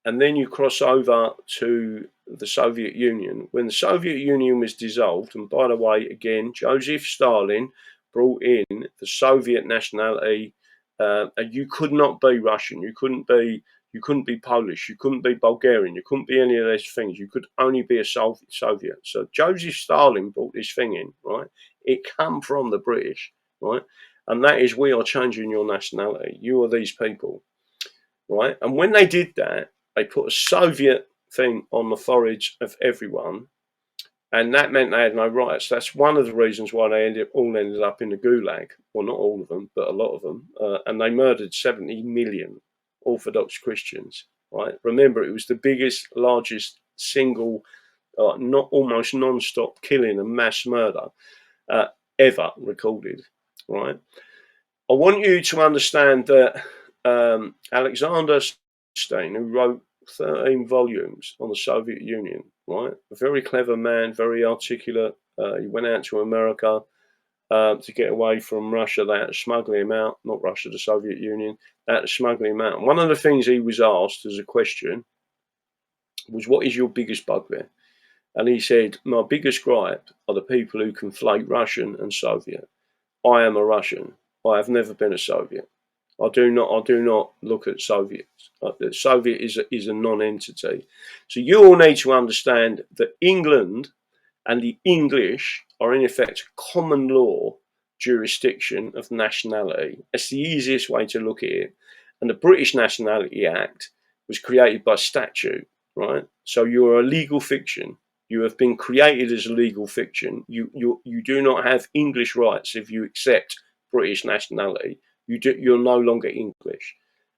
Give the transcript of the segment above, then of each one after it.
and then you cross over to the Soviet Union. When the Soviet Union was dissolved, and by the way, again, Joseph Stalin brought in the Soviet nationality. You could not be Russian. You couldn't be Polish. You couldn't be Bulgarian. You couldn't be any of those things. You could only be a Soviet. So Joseph Stalin brought this thing in, right? It came from the British, right? And that is, we are changing your nationality. You are these people, right? And when they did that, they put a Soviet thing on the foreheads of everyone, and that meant they had no rights. That's one of the reasons why they all ended up in the gulag. Well, not all of them, but a lot of them. And they murdered 70 million Orthodox Christians, right? Remember, it was the biggest, largest single, not almost non-stop killing and mass murder ever recorded, right? I want you to understand that Alexander Stein, who wrote 13 volumes on the Soviet Union, right? A very clever man, very articulate. He went out to America to get away from Russia. They had to smuggle him out, not Russia, the Soviet Union. They had to smuggle him out. And one of the things he was asked as a question was, what is your biggest bugbear? And he said, my biggest gripe are the people who conflate Russian and Soviet. I am a Russian. I have never been a Soviet. I do not look at Soviets. The Soviet is a non-entity. So you all need to understand that England and the English are in effect common law jurisdiction of nationality. That's the easiest way to look at it. And the British Nationality Act was created by statute, right? So you're a legal fiction. You have been created as a legal fiction. You do not have English rights if you accept British nationality. You're no longer English.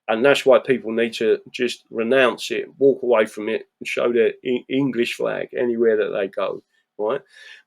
And that's why people need to just renounce it, walk away from it, and show their English flag anywhere that they go, right?